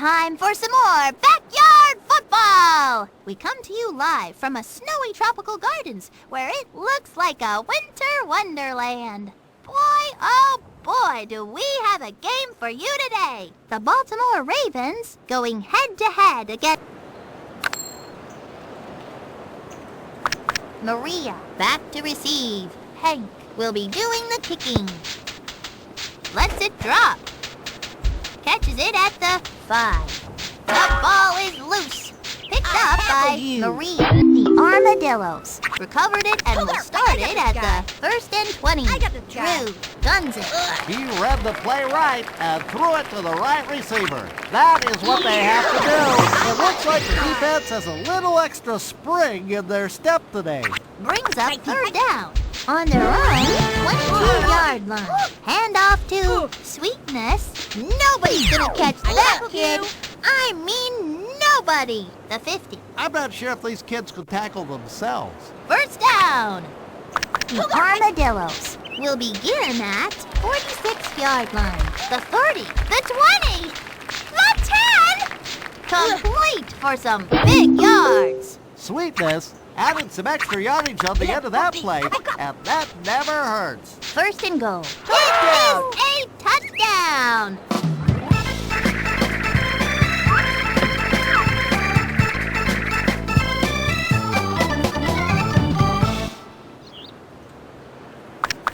time for some more Backyard Football! We come to you live from a snowy tropical gardens where it looks like a winter wonderland. Boy, oh boy, do we have a game for you today! The Baltimore Ravens going head-to-head against Maria, back to receive. Hank will be doing the kicking. Lets it drop. Catches it at the 5. The ball is loose. Picked up by Maria. The Armadillos recovered it and will start it at the 1st and 20. Drew guns it. He read the play right and threw it to the right receiver. That is what they have to do. It looks like the defense has a little extra spring in their step today. Brings up 3rd down. On their own 22-yard line. Hand off to Sweetness. Nobody's gonna catch that kid. I mean nobody. The 50. I'm not sure if these kids could tackle themselves. 1st down. The Armadillos will begin at 46-yard line. The 30. The 20. The 10. Complete for some big yards. Sweetness added some extra yardage on the end of that play, and that never hurts. 1st and goal. Touchdown! It is a touchdown!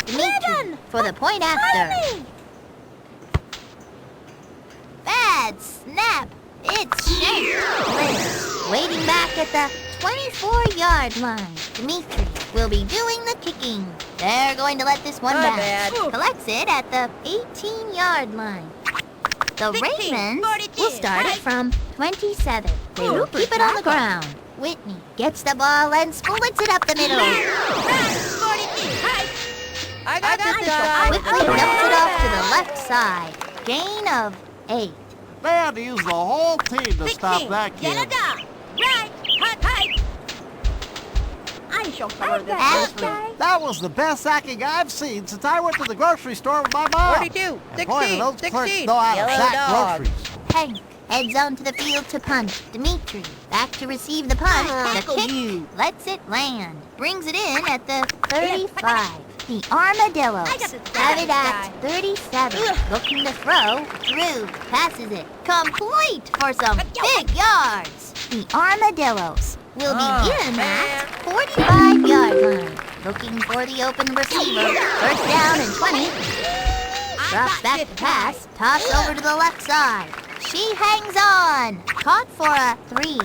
Dimitri for the point after. Bad snap. It's shanked. Liz waiting back at the 24-yard line. Dimitri will be doing the kicking. They're going to let this one bounce. Collects it at the 18-yard line. The Ravens will start it from 27. They will keep it on the ground. Whitney gets the ball and splits it up the middle. I got this guy. Quickly dumps it off to the left side. Gain of 8. They had to use the whole team to stop that kid. Right, hot. I shall cover this. Ashley. That was the best sacking I've seen since I went to the grocery store with my mom. 42, And boy, do 16, those clerks 16. know how to Yellow sack dog. groceries. Hank heads on to the field to punt. Dimitri back to receive the punt. The kick lets it land. Brings it in at the 35. The Armadillos have it at 37. Looking to throw. Drew passes it. Complete for some big yards. The Armadillos will begin at 45-yard line. Looking for the open receiver. 1st down and 20. Drops back to pass. Toss over to the left side. She hangs on. Caught for a 3.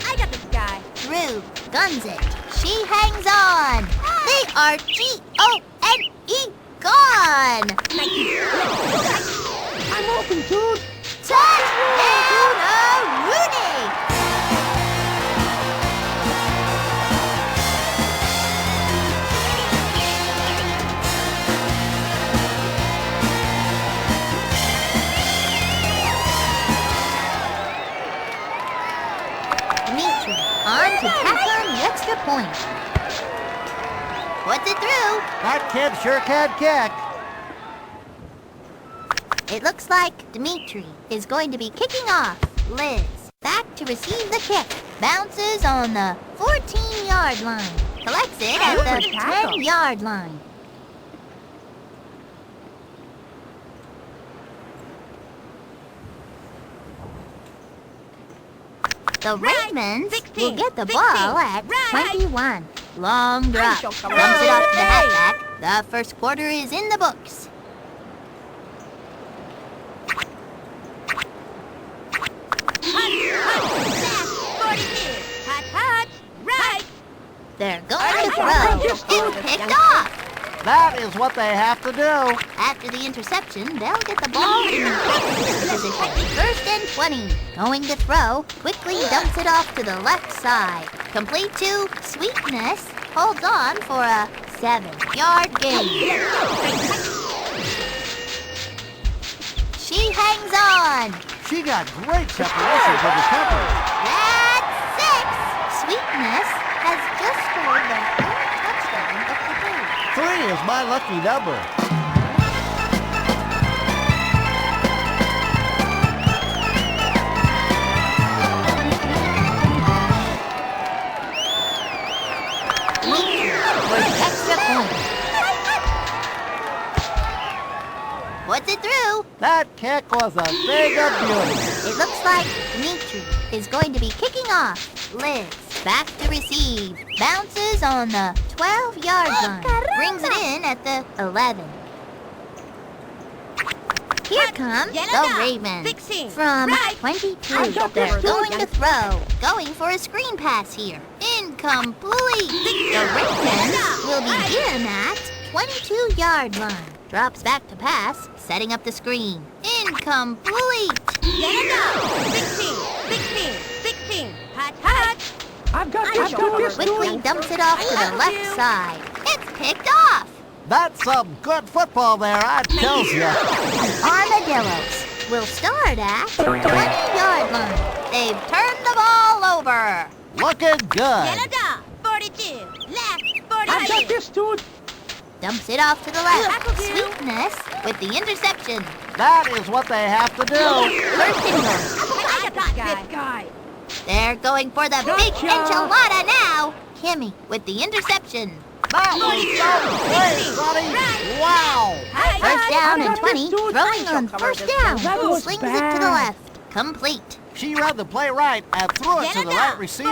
I got this guy. Drew guns it. She hangs on. They are G-O-N-E gone. I'm open, dude. Touchdown, Rooney. Dimitri on to tackle on the extra point. Puts it through. That kid sure can kick. It looks like Dimitri is going to be kicking off. Liz back to receive the kick. Bounces on the 14-yard line. Collects it at the 10-yard line. The Ravens will get the ball at 21. Long drop. Dumps it off to the halfback. The first quarter is in the books. They're going to throw. It's picked off. That is what they have to do. After the interception, they'll get the ball in position. 1st and 20. Going to throw. Quickly dumps it off to the left side. Complete to Sweetness. Holds on for a 7-yard gain. She hangs on. She got great separation from the coverage. That's 6. Sweetness has just scored the 3rd touchdown of the game. 3 is my lucky number. Dimitri for the extra point. Puts it through. That kick was a thing of beauty. It looks like Dimitri is going to be kicking off. Liz, back to receive. Bounces on the 12-yard line. Brings it in at the 11. Here comes the Ravens. 16. From Right. 22. I've They're got going this. to throw. Going for a screen pass here. Incomplete. The Ravens will begin at 22-yard line. Drops back to pass, setting up the screen. Incomplete. 16. 16. Hot, hot. I've got this, Quickly dumps it off to the left side. It's picked off. That's some good football there, I tells you. Armadillos will start at 20-yard line. They've turned the ball over. Looking good. 42. Left. 42. I've got this, dude. Dumps it off to the left. Apple view. Sweetness with the interception. That is what they have to do. First and goal. I got this guy. They're going for the big Gotcha. enchilada now. Kimmy with the interception. That was some play, buddy. Wow. First down I and got 20. this, dude. Throwing on first down. That was Slings it to the bad. left. Complete. She read the play right and threw it to the right receiver.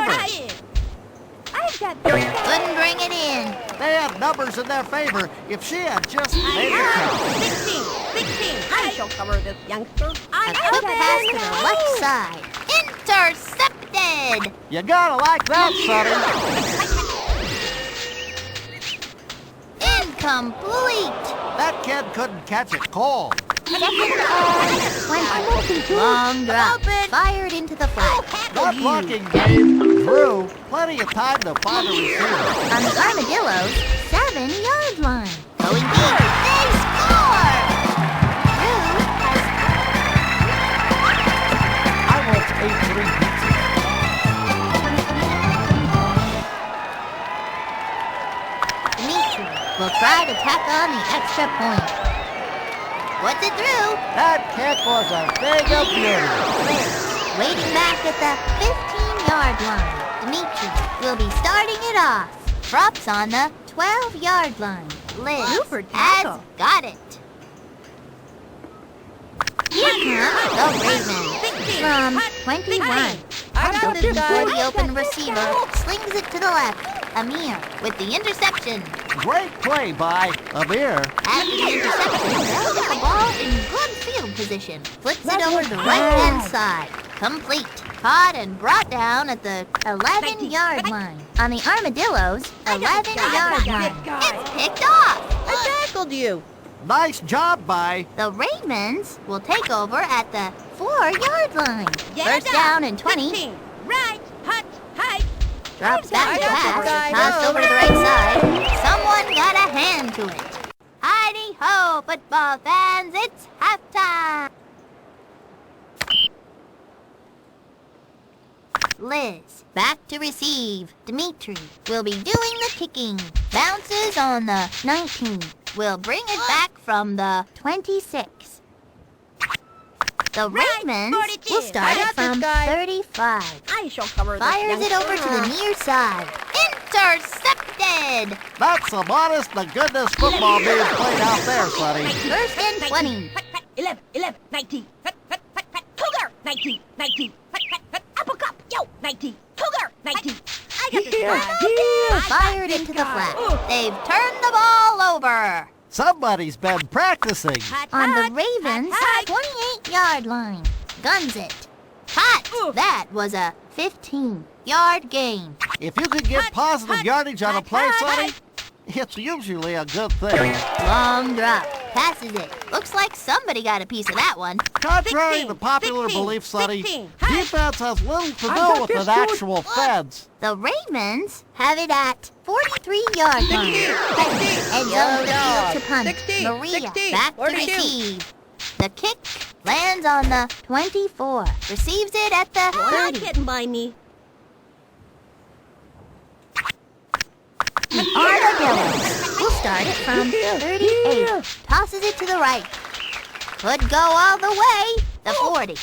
I've got this. Couldn't bring it in. They had numbers in their favor if she had just made it count. 16. I shall cover this youngster. A quick pass to the left side. Intercepted. You gotta like that, Sonny. Incomplete. That kid couldn't catch it cold. Second and 20. Long drop. Fired into the flat. That blocking game Drew plenty of time to find a receiver. On the Armadillos, 7-yard line. Going deep. They score! Drew has I want 8-3 pizza. Dimitri will try to tack on the extra point. Puts it through. That kick was a thing of beauty. Liz waiting back at the 15-yard line. Dimitri will be starting it off. Props on the 12-yard line. Liz Super has tackle. got it. Here comes the Ravens from 21. I got this guy. The open receiver slings it to the left. Amir with the interception. Great play by Amir. After the interception, they'll get the ball in good field position. Flips it over the right-hand side. Complete. Caught and brought down at the 11-yard line. On the Armadillos, 11-yard line. It's picked off. I tackled you. Nice job by. The Ravens will take over at the 4-yard line. First down and 20. 16. Right. Hot. High. Drops back to I got this pass. guy. Tossed over to the right side. Someone got a hand to it. Heidi-ho, football fans. It's halftime. Liz, back to receive. Dimitri will be doing the kicking. Bounces on the 19. Will bring it back from the 26. The Ravens 42. will start I it got this from guy. 35. I shall cover this Fires it youngster. over to the near side. Intercepted! That's some honest to goodness football being played out there, Sonny. First and 20. 11, 19. Cougar, 19. Apple cup, yo, 19. Cougar, 19. I got this guy. Fired into the flat. They've turned the ball over. Somebody's been practicing. On the Ravens' 28-yard line. Guns it. Hot! That was a 15-yard gain. If you could get positive yardage on a play, Sonny, it's usually a good thing. Long drop. Passes it. Looks like somebody got a piece of that one. Contrary 16, to popular 16, belief, Sonny, 16. defense has little to I do got with this, an dude. actual fence. The Ravens have it at 43-yard line. End zone to the field to punt. 16, Maria 16, back to 42. receive. The kick lands on the 24. Receives it at the 30. getting by me. Armadillos will start it from 38. Tosses it to the right. Could go all the way. The 40.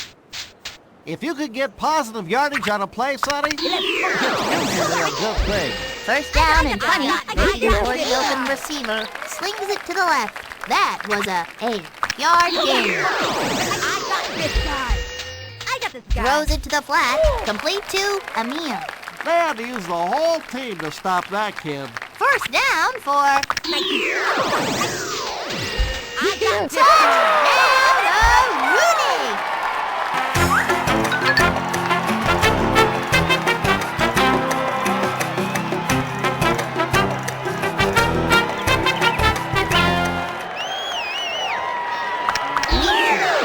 If you could get positive yardage on a play, Sonny, it's usually a good thing. First down and 20. I got Looking it. for the open receiver. Slings it to the left. That was a 8-yard gain. I got this guy. I got this guy. Throws it to the flat. Complete to Amir. They had to use the whole team to stop that kid. First down for I got this guy. touchdown, Rooney.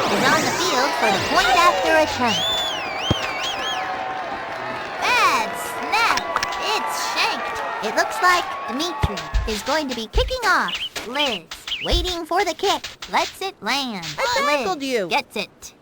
Is on the field for the point after attempt. Bad snap. It's shanked. It looks like Dimitri is going to be kicking off. Liz, waiting for the kick. Lets it land. I tackled Liz you. gets it.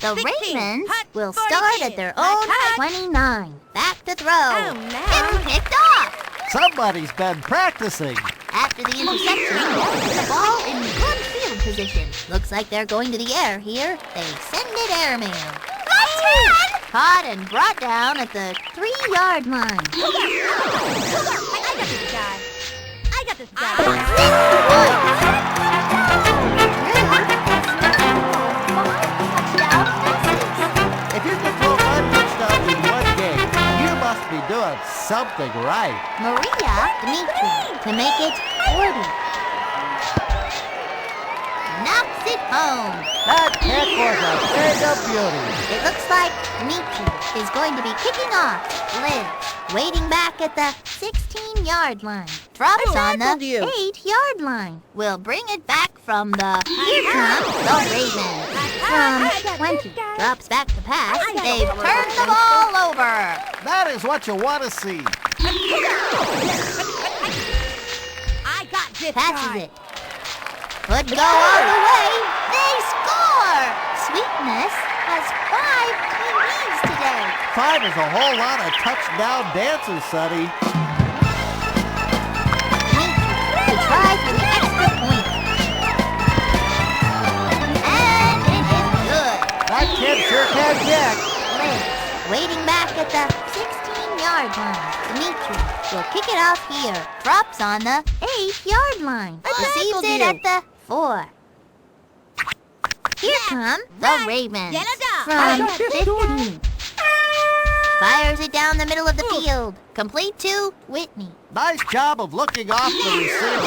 The 16, Ravens hot will 42. start at their own Hot. 29. Back to throw. Oh, no. It's picked off. Somebody's been practicing. After the interception, the ball in good field position. Looks like they're going to the air here. They send it airmail. Let's run! Caught and brought down at the 3-yard line. I got this guy. I got this guy. 6 points. If you can throw 5 touchdowns in one game, you must be doing something right. Maria Dimitri to make it 40. Knocks it home. That kick was a thing of beauty. It looks like Dimitri is going to be kicking off. Liz, waiting back at the 16-yard line. Drops I on the tackled you. 8-yard line. We'll bring it back from the here comes the Ravens. From 20. Drops back to pass. They've turned the ball over. That is what you want to see. I got this Passes guy. it. Could go all the way. They score. Sweetness has 5 TDs today. 5 is a whole lot of touchdown dances, Sonny. To try for the extra point. And it is good. That kid sure can kick. Liz, waiting back at the 16-yard line. Dimitri will kick it off here. Drops on the 8-yard line. Receives tackled it you. at the 4. Here come the Ravens. Belladonna. From I got this 15. Fires it down the middle of the field. Complete to Whitney. Nice job of looking off the receiver.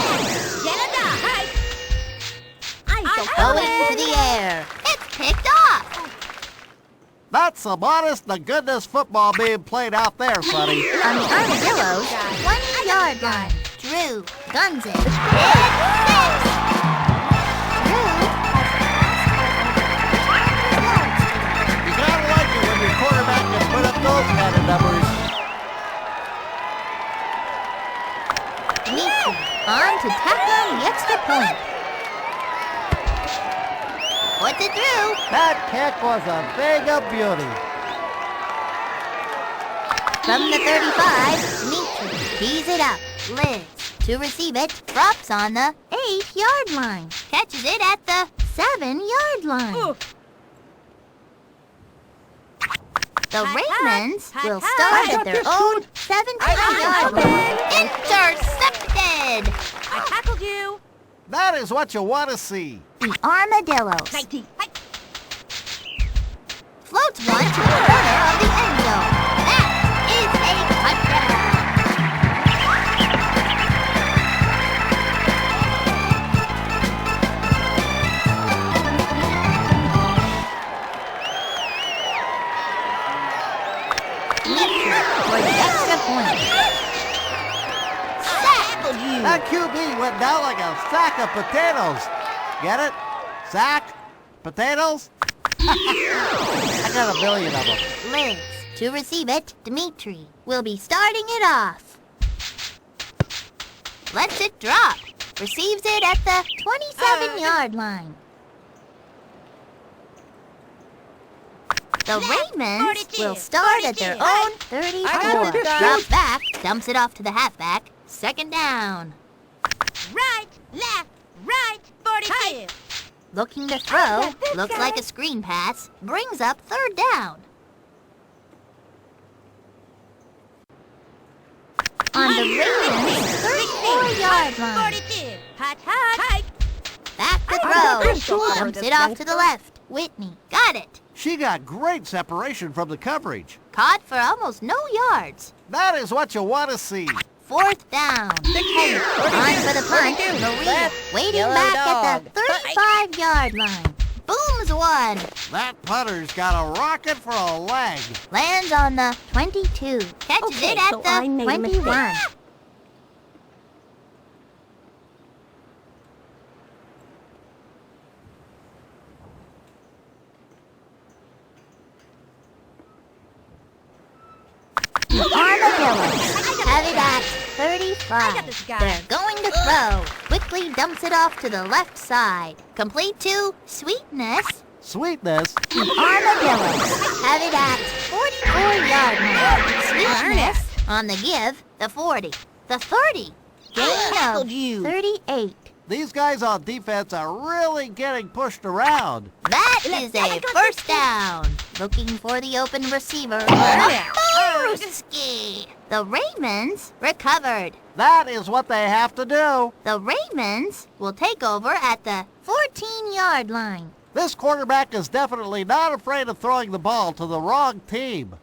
Belladonna. Going to the air. It's picked off. That's some honest-to-goodness football being played out there, Sonny. On the Armadillos, 20-yard line. Drew guns it. It's 6. You gotta like it when your quarterback can put up those kind of numbers. Dimitri on to tack on the extra point. Puts it through. That kick was a thing of beauty. From the 35, Dimitri tees it up. Liz, to receive it, drops on the 8-yard line. Catches it at the 7-yard line. The Ravens will start at their own 17-yard line. Intercepted! I tackled you. That is what you want to see. The Armadillos 19. floats one to the corner of the end zone. That is a touchdown. Dimitri for the extra point. Tackled you. That QB went down like a sack of potatoes. Get it? Sack? Potatoes? I got a billion of them. Liz, to receive it, Dimitri will be starting it off. Lets it drop. Receives it at the 27-yard line. The Ravens 42, will start at their 42. own I got 34. this guy. Drops back, dumps it off to the halfback. Second down. Right, left, right, 42. Looking to throw. Looks like a screen pass. Brings up third down. on the Ravens' 34-yard line. 42. Hot, hot. Back to I got this throw. one. Dumps it off to the left. Whitney got it. She got great separation from the coverage. Caught for almost no yards. That is what you want to see. 4th down. Hey, on for the punt. Maria waiting Yellow back dog. at the 35-yard line. Booms one. That punter's got a rocket for a leg. Lands on the 22. Catches Okay, it at so I the made a mistake. 21. The Armadillos have it at 35. this guy. They're going to throw. Quickly dumps it off to the left side. Complete to Sweetness. Sweetness. The Armadillos have it at 44-yard line. Sweetness on the give, the 40. The 30. Gain tackled of you. 38. These guys on defense are really getting pushed around. That is a first down. Looking for the open receiver. Yeah. Risky. The Ravens recovered. That is what they have to do. The Ravens will take over at the 14-yard line. This quarterback is definitely not afraid of throwing the ball to the wrong team.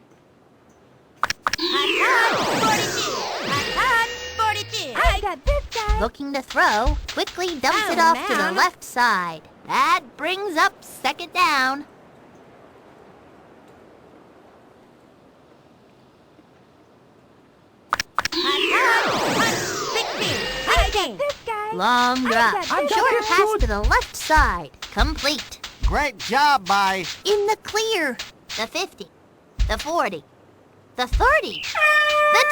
Hot, 42. I got this guy. Looking to throw, quickly dumps it Oh, off to the man. left side. That brings up 2nd down. I got this guy. Long drop. got this. Short this pass one. to the left side. Complete. Great job by... In the clear. The 50. The 40. The 30. The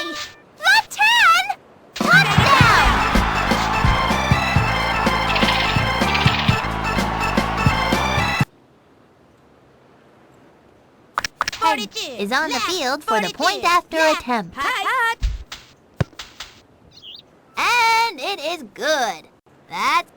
20. The 10. Touchdown! 42. Is on the Left, field for the 42. point after Left. attempt. Hot. And it is good. That's